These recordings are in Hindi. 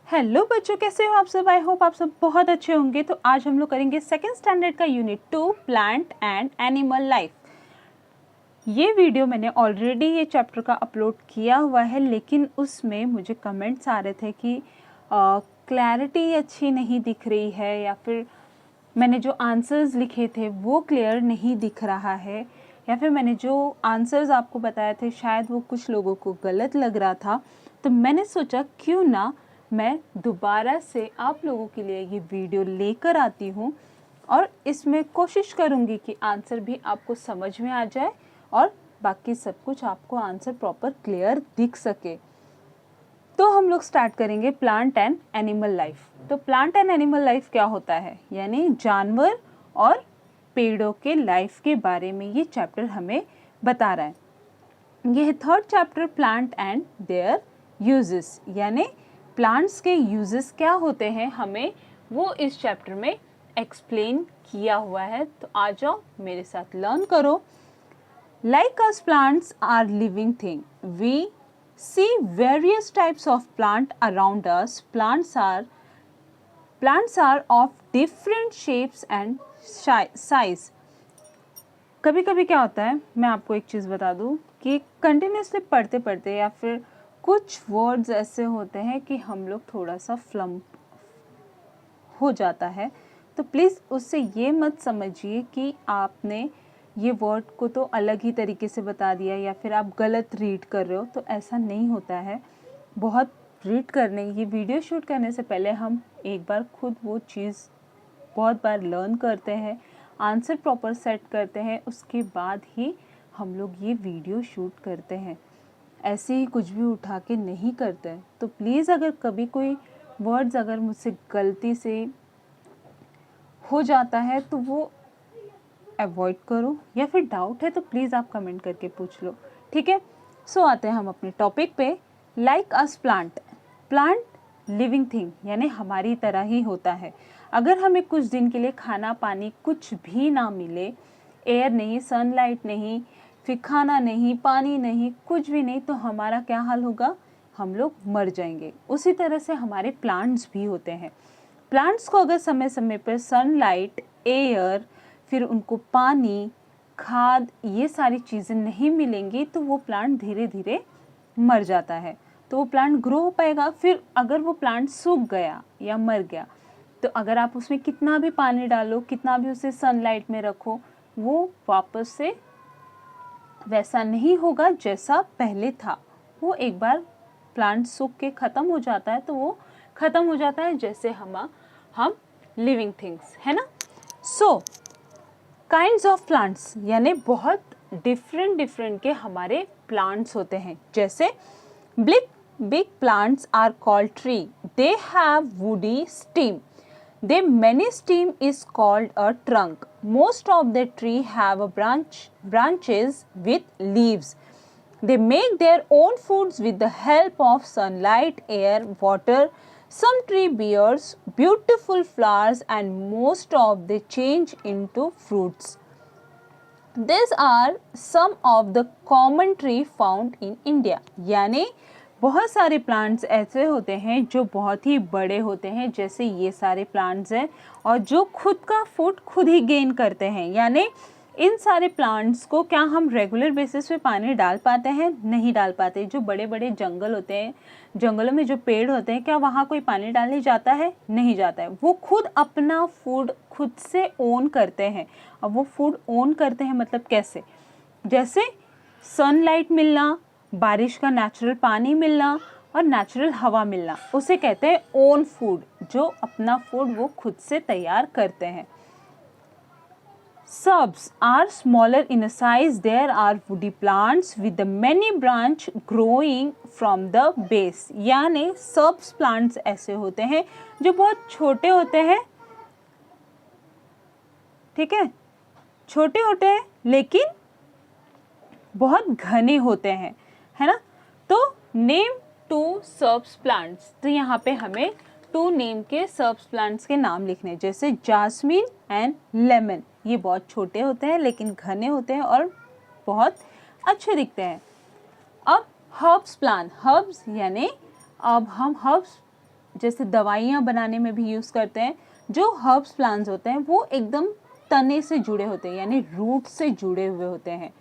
हेलो बच्चों, कैसे हो आप सब। आई होप आप सब बहुत अच्छे होंगे। तो आज हम लोग करेंगे सेकेंड स्टैंडर्ड का unit 2 plant and animal life. ये वीडियो मैंने ऑलरेडी ये चैप्टर का अपलोड किया हुआ है, लेकिन उसमें मुझे कमेंट्स आ रहे थे कि क्लैरिटी अच्छी नहीं दिख रही है, या फिर मैंने जो आंसर्स लिखे थे वो क्लियर नहीं दिख रहा है, या फिर मैंने जो आंसर्स आपको बताए थे शायद वो कुछ लोगों को गलत लग रहा था। तो मैंने सोचा क्यों ना मैं दोबारा से आप लोगों के लिए ये वीडियो लेकर आती हूँ, और इसमें कोशिश करूँगी कि आंसर भी आपको समझ में आ जाए और बाकी सब कुछ आपको आंसर प्रॉपर क्लियर दिख सके। तो हम लोग स्टार्ट करेंगे प्लांट एंड एनिमल लाइफ। तो प्लांट एंड एनिमल लाइफ क्या होता है, यानी जानवर और पेड़ों के लाइफ के बारे में ये चैप्टर हमें बता रहा है। यह third chapter plant and there uses, यानी प्लांट्स के यूजेस क्या होते हैं हमें वो इस चैप्टर में एक्सप्लेन किया हुआ है। तो आ जाओ मेरे साथ लर्न करो। Like us, plants are living thing. We see various types of plant around us. Plants are of different shapes and size. कभी कभी क्या होता है, मैं आपको एक चीज़ बता दूँ कि कंटिन्यूसली पढ़ते पढ़ते या फिर कुछ वर्ड्स ऐसे होते हैं कि हम लोग थोड़ा सा फ्लम्प हो जाता है। तो प्लीज़ उससे ये मत समझिए कि आपने ये वर्ड को तो अलग ही तरीके से बता दिया या फिर आप गलत रीड कर रहे हो, तो ऐसा नहीं होता है। बहुत रीड करने, ये वीडियो शूट करने से पहले हम एक बार खुद वो चीज़ बहुत बार लर्न करते हैं, आंसर प्रॉपर सेट करते हैं, उसके बाद ही हम लोग ये वीडियो शूट करते हैं। ऐसे ही कुछ भी उठा के नहीं करते हैं। तो प्लीज़ अगर कभी कोई वर्ड्स अगर मुझसे गलती से हो जाता है तो वो अवॉइड करो, या फिर डाउट है तो प्लीज़ आप कमेंट करके पूछ लो, ठीक है। सो आते हैं हम अपने टॉपिक पे। Like us plant, plant living thing, यानी हमारी तरह ही होता है। अगर हमें कुछ दिन के लिए खाना पानी कुछ भी ना मिले, एयर नहीं, सनलाइट नहीं, फिर खाना नहीं, पानी नहीं, कुछ भी नहीं, तो हमारा क्या हाल होगा, हम लोग मर जाएंगे। उसी तरह से हमारे प्लांट्स भी होते हैं। प्लांट्स को अगर समय समय पर सनलाइट, एयर, फिर उनको पानी, खाद, ये सारी चीज़ें नहीं मिलेंगी तो वो प्लांट धीरे धीरे मर जाता है। तो वो प्लांट ग्रो हो पाएगा। फिर अगर वो प्लांट सूख गया या मर गया, तो अगर आप उसमें कितना भी पानी डालो, कितना भी उसे सनलाइट में रखो, वो वापस से वैसा नहीं होगा जैसा पहले था। वो एक बार प्लांट सूख के ख़त्म हो जाता है तो वो ख़त्म हो जाता है, जैसे हम लिविंग थिंग्स, है ना। सो काइंड्स ऑफ प्लांट्स, यानी बहुत डिफरेंट के हमारे प्लांट्स होते हैं। जैसे big plants are called tree, they have woody stem, their many stem is called a trunk. Most of the tree have a branches with leaves. They make their own foods with the help of sunlight, air, water. Some tree bears beautiful flowers and most of they change into fruits. These are some of the common tree found in India. यानी बहुत सारे प्लांट्स ऐसे होते हैं जो बहुत ही बड़े होते हैं, जैसे ये सारे प्लांट्स हैं, और जो खुद का फूड खुद ही गेन करते हैं। यानी इन सारे प्लांट्स को क्या हम रेगुलर बेसिस पे पानी डाल पाते हैं? नहीं डाल पाते। जो बड़े बड़े जंगल होते हैं, जंगलों में जो पेड़ होते हैं, क्या वहाँ कोई पानी डालने जाता है? नहीं जाता है। वो खुद अपना फूड खुद से ओन करते हैं। अब वो फूड ओन करते हैं मतलब कैसे? जैसे सनलाइट मिलना, बारिश का नेचुरल पानी मिलना और नेचुरल हवा मिलना, उसे कहते हैं ओन फूड। जो अपना फूड वो खुद से तैयार करते हैं। Shrubs are smaller in size. There are woody plants with the many branch growing from the base. यानी shrubs plants ऐसे होते हैं जो बहुत छोटे होते हैं, ठीक है, छोटे होते हैं लेकिन बहुत घने होते हैं, है ना। तो नेम 2 shrubs plants, तो यहाँ पे हमें 2 नेम के shrubs plants के नाम लिखने, जैसे जास्मिन एंड लेमन। ये बहुत छोटे होते हैं लेकिन घने होते हैं और बहुत अच्छे दिखते हैं। अब हर्ब्स प्लांट, हर्ब्स यानी अब हम हर्ब्स जैसे दवाइयाँ बनाने में भी यूज़ करते हैं। जो हर्ब्स प्लांट्स होते हैं वो एकदम तने से जुड़े होते हैं, यानी रूट से जुड़े हुए होते हैं।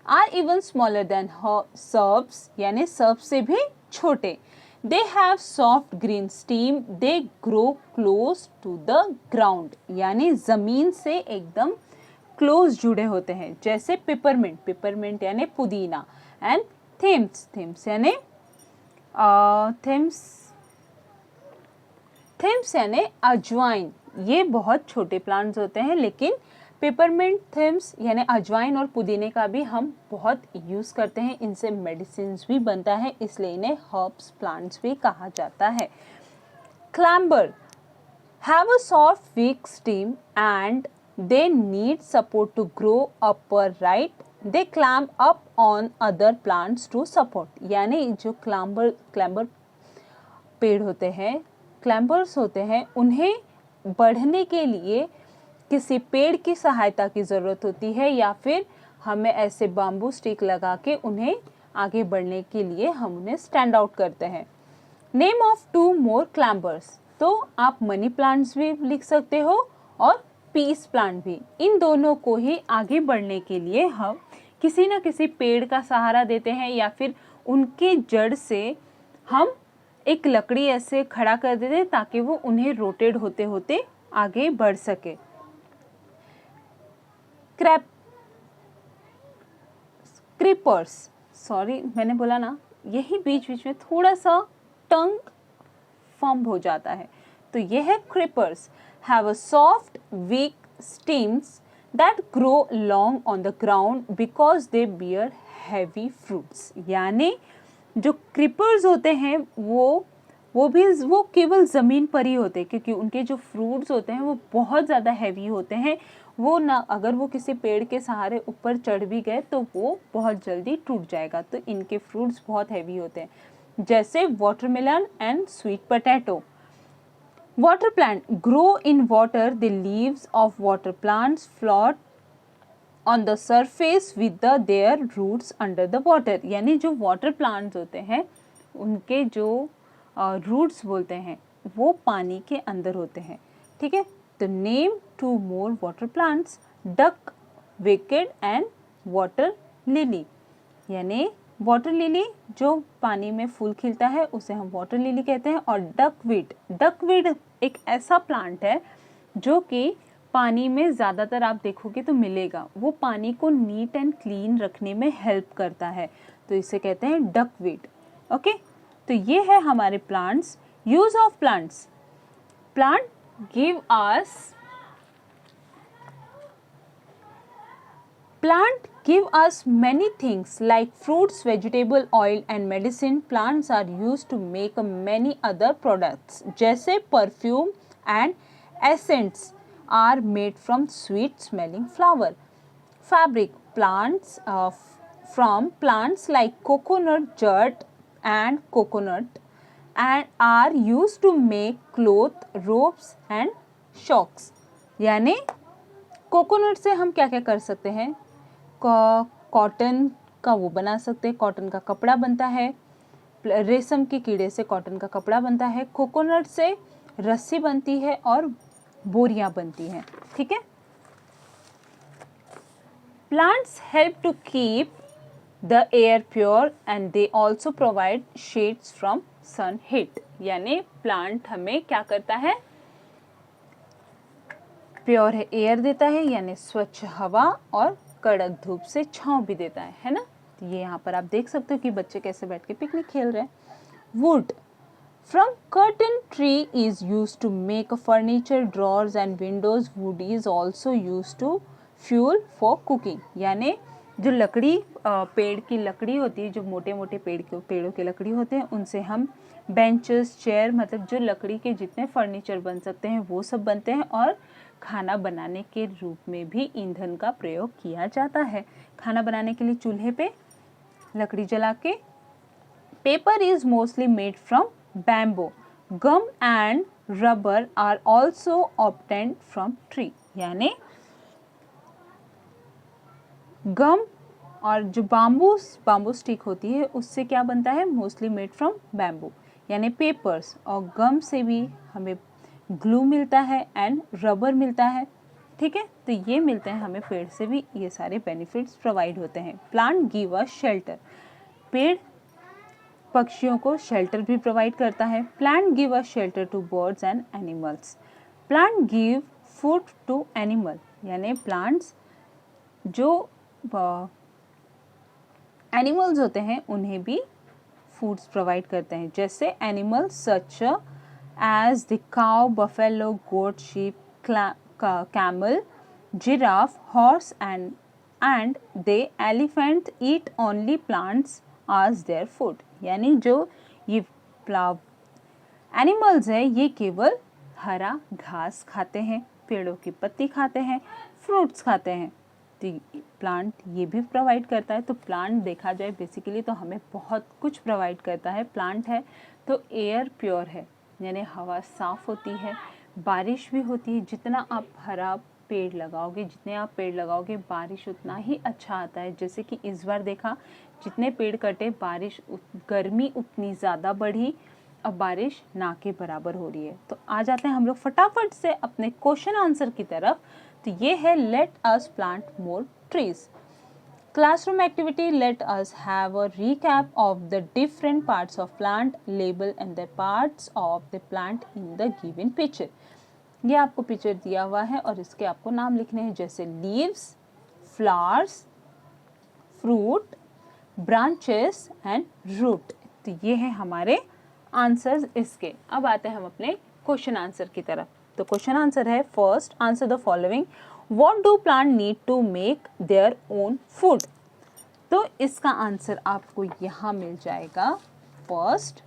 Are even smaller than shrubs, यानी सर्ब से भी छोटे। They have soft green stem, they grow close to the ground, यानी ज़मीन से एकदम क्लोज जुड़े होते हैं। जैसे पिपरमिंट, पिपरमिंट यानी पुदीना, एंड थिम्स, थिम्स यानी थिम्स यानी अजवाइन। ये बहुत छोटे प्लांट्स होते हैं, लेकिन पेपरमिंट, थिम्स यानी अजवाइन और पुदीने का भी हम बहुत यूज़ करते हैं। इनसे मेडिसिन्स भी बनता है, इसलिए इन्हें हर्ब्स प्लांट्स भी कहा जाता है। क्लैम्बर have a soft weak stem and they need support to grow upright. They climb up on other plants to support. यानी जो क्लैम्बर पेड़ होते हैं, क्लैम्बर्स होते हैं, उन्हें बढ़ने के लिए किसी पेड़ की सहायता की ज़रूरत होती है, या फिर हमें ऐसे बाम्बू स्टिक लगा के उन्हें आगे बढ़ने के लिए हम उन्हें स्टैंड आउट करते हैं। नेम ऑफ 2 मोर क्लैम्बर्स, तो आप मनी प्लांट्स भी लिख सकते हो और पीस प्लांट भी। इन दोनों को ही आगे बढ़ने के लिए हम किसी न किसी पेड़ का सहारा देते हैं, या फिर उनके जड़ से हम एक लकड़ी ऐसे खड़ा कर देते हैं ताकि वो उन्हें रोटेट होते होते आगे बढ़ सके। क्रीपर्स, सॉरी मैंने बोला ना, यही बीच बीच में थोड़ा सा टंग फॉर्म हो जाता है। तो यह है creepers. Have a soft weak stems that grow long on the ground because they bear heavy fruits. यानी जो क्रीपर्स होते हैं वो केवल ज़मीन पर ही होते हैं, क्योंकि उनके जो फ्रूट्स होते हैं वो बहुत ज़्यादा हैवी होते हैं। वो ना, अगर वो किसी पेड़ के सहारे ऊपर चढ़ भी गए तो वो बहुत जल्दी टूट जाएगा। तो इनके फ्रूट्स बहुत हैवी होते हैं, जैसे watermelon and sweet potato. Water plant grow in water, the leaves of water plants float on the surface with their roots under the water. यानी जो वाटर प्लांट्स होते हैं उनके जो रूट्स बोलते हैं वो पानी के अंदर होते हैं। ठीक है, तो name 2 more water plants, duck wicked and water lily. यानी वाटर लिली जो पानी में फूल खिलता है उसे हम वाटर लिली कहते हैं, और डकवीड एक ऐसा प्लांट है जो कि पानी में ज़्यादातर आप देखोगे तो मिलेगा। वो पानी को नीट एंड क्लीन रखने में हेल्प करता है, तो इसे कहते हैं डकवीड। ओके, तो ये है हमारे plants. Use of plants, plant give us many things like fruits, vegetable, oil and medicine. Plants are used to make many other products. जैसे perfume and essence are made from sweet smelling flower. Fabric, plants from plants like coconut jut and coconut and are used to make cloth, ropes and shocks. यानी कोकोनट से हम क्या क्या कर सकते हैं, कॉटन का वो बना सकते हैं, कॉटन का कपड़ा बनता है, रेशम के कीड़े से कॉटन का कपड़ा बनता है, कोकोनट से रस्सी बनती है और बोरियां बनती हैं। ठीक है, plants help to keep the air pure and they also provide shades from sun heat. यानी प्लांट हमें क्या करता है, प्योर एयर देता है, यानी स्वच्छ हवा, और कड़क धूप से छांव भी देता है ना। तो ये यहाँ पर आप देख सकते हो कि बच्चे कैसे बैठ के पिकनिक खेल रहे हैं। Wood from certain tree is use to make furniture, drawers and windows. Wood is also use to fuel for cooking. यानी जो लकड़ी, पेड़ की लकड़ी होती है, जो मोटे मोटे पेड़ों की लकड़ी होते हैं, उनसे हम बेंचेस, चेयर, मतलब जो लकड़ी के जितने फर्नीचर बन सकते हैं वो सब बनते हैं। और खाना बनाने के रूप में भी ईंधन का प्रयोग किया जाता है। खाना बनाने के लिए चूल्हे पे लकड़ी जला के। Paper is mostly made from bamboo. Gum and rubber are also obtained from tree. यानी गम और जो बाम्बू स्टिक होती है उससे क्या बनता है, मोस्टली मेड फ्रॉम बैम्बू। यानी पेपर्स और गम से भी हमें ग्लू मिलता है एंड रबर मिलता है, ठीक है। तो ये मिलते हैं हमें पेड़ से भी, ये सारे बेनिफिट्स प्रोवाइड होते हैं। प्लांट गिव अस शेल्टर, पेड़ पक्षियों को शेल्टर भी प्रोवाइड करता है। Plant give us shelter to birds and animals. Plant give food to animal, यानी प्लांट्स जो एनिमल्स होते हैं उन्हें भी फूड्स प्रोवाइड करते हैं, जैसे animals such as the cow, buffalo, goat, sheep, camel, giraffe, horse and the elephant eat only plants as their food। यानी जो ये एनिमल्स है ये केवल हरा घास खाते हैं, पेड़ों की पत्ती खाते हैं, फ्रूट्स खाते हैं। तो प्लांट ये भी प्रोवाइड करता है। तो प्लांट देखा जाए बेसिकली तो हमें बहुत कुछ प्रोवाइड करता है। प्लांट है तो एयर प्योर है, यानी हवा साफ होती है, बारिश भी होती है। जितना आप हरा पेड़ लगाओगे, जितने आप पेड़ लगाओगे बारिश उतना ही अच्छा आता है। जैसे कि इस बार देखा जितने पेड़ कटे बारिश गर्मी उतनी ज़्यादा बढ़ी, अब बारिश ना के बराबर हो रही है। तो आ जाते हैं हम लोग फटाफट से अपने क्वेश्चन आंसर की तरफ। तो ये है let us plant more trees. Classroom activity, let us have a recap of the different parts of plant, label and the parts of the plant in the given picture। ये आपको पिक्चर दिया हुआ है और इसके आपको नाम लिखने हैं, जैसे leaves, flowers, fruit, branches and root। तो ये है हमारे आंसर्स इसके। अब आते हैं हम अपने क्वेश्चन आंसर की तरफ। तो क्वेश्चन आंसर है, first answer the following, what do plant need to make their own food. तो इसका आंसर आपको यहाँ मिल जाएगा। फर्स्ट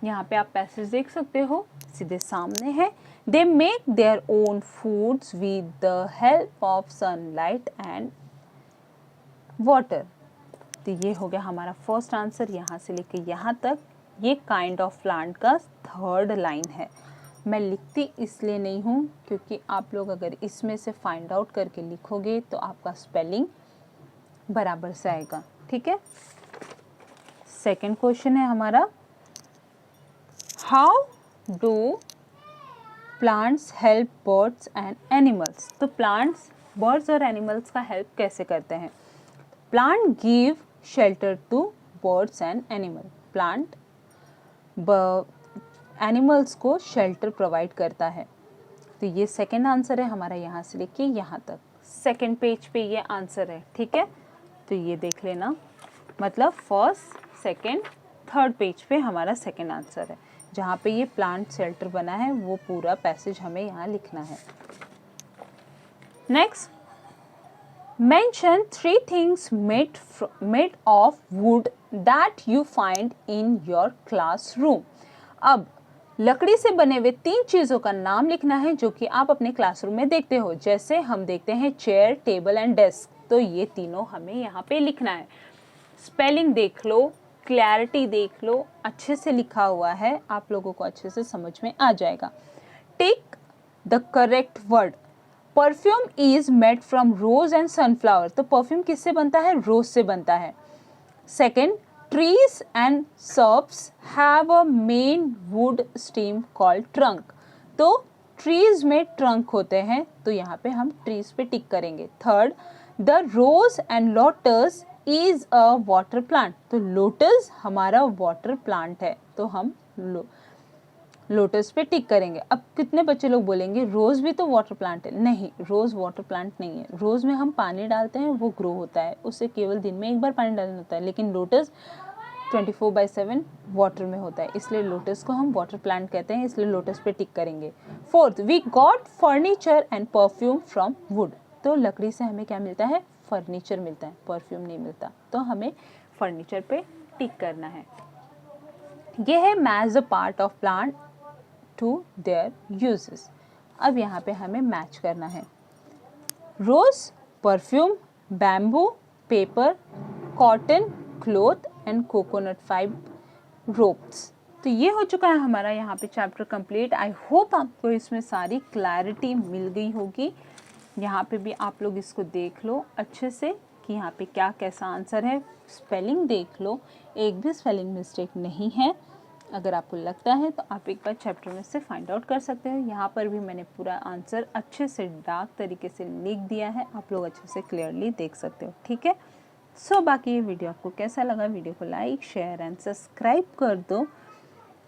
यहाँ पे आप पैसेज देख सकते हो, सीधे सामने है, they make their own foods with the help of sunlight and water. तो ये हो गया हमारा फर्स्ट आंसर। यहाँ से लेके यहाँ तक ये काइंड ऑफ प्लांट का थर्ड लाइन है। मैं लिखती इसलिए नहीं हूँ क्योंकि आप लोग अगर इसमें से फाइंड आउट करके लिखोगे तो आपका स्पेलिंग बराबर से आएगा, ठीक है। सेकंड क्वेश्चन है हमारा, how do plants help birds and animals. तो प्लांट्स बर्ड्स और एनिमल्स का हेल्प कैसे करते हैं। Plant give shelter to birds and animal. Plant animals को शेल्टर प्रोवाइड करता है। तो ये सेकंड आंसर है हमारा, यहाँ से लेके यहाँ तक सेकंड पेज पे ये आंसर है, ठीक है। तो ये देख लेना, मतलब फर्स्ट सेकंड थर्ड पेज पे हमारा सेकंड आंसर है। जहाँ पे ये प्लांट शेल्टर बना है वो पूरा पैसेज हमें यहाँ लिखना है। Next, mention 3 things made of wood that you find in your classroom। अब लकड़ी से बने हुए 3 चीज़ों का नाम लिखना है जो कि आप अपने क्लासरूम में देखते हो। जैसे हम देखते हैं चेयर, टेबल एंड डेस्क, तो ये तीनों हमें यहाँ पे लिखना है। स्पेलिंग देख लो, क्लैरिटी देख लो, अच्छे से लिखा हुआ है, आप लोगों को अच्छे से समझ में आ जाएगा। Tick the correct word. Perfume is made from rose and sunflower. तो परफ्यूम किससे बनता है, रोज से बनता है। Second, trees and shrubs have a main wood stem called trunk। तो trees में trunk होते हैं, तो यहाँ पे हम trees पे टिक करेंगे। Third, the rose and lotus is a water plant। तो lotus हमारा water plant है, तो हम लोटस पे टिक करेंगे। अब कितने बच्चे लोग बोलेंगे रोज भी तो वाटर प्लांट है। नहीं, रोज वाटर प्लांट नहीं है। रोज में हम पानी डालते हैं, वो ग्रो होता है, उससे केवल दिन में एक बार पानी डालना होता है। लेकिन लोटस 24/7 वाटर में होता है, इसलिए लोटस को हम वाटर प्लांट कहते हैं, इसलिए लोटस पे टिक करेंगे। Fourth, we got furniture and perfume from wood. तो लकड़ी से हमें क्या मिलता है, फर्नीचर मिलता है, परफ्यूम नहीं मिलता, तो हमें फर्नीचर पे टिक करना है। ये है match the part of plant to their uses. अब यहाँ पे हमें मैच करना है। Rose perfume, bamboo paper, cotton cloth and coconut fibre ropes. तो ये हो चुका है हमारा यहाँ पे चैप्टर कंप्लीट। आई होप आपको इसमें सारी क्लैरिटी मिल गई होगी। यहाँ पे भी आप लोग इसको देख लो अच्छे से कि यहाँ पे क्या कैसा आंसर है। स्पेलिंग देख लो, एक भी स्पेलिंग मिस्टेक नहीं है। अगर आपको लगता है तो आप एक बार चैप्टर में से फाइंड आउट कर सकते हो। यहाँ पर भी मैंने पूरा आंसर अच्छे से डार्क तरीके से लिख दिया है, आप लोग अच्छे से क्लियरली देख सकते हो। ठीक है, सो बाकी ये वीडियो आपको कैसा लगा, वीडियो को लाइक शेयर एंड सब्सक्राइब कर दो।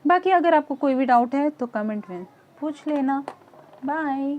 बाकी अगर आपको कोई भी डाउट है तो कमेंट में पूछ लेना। बाय।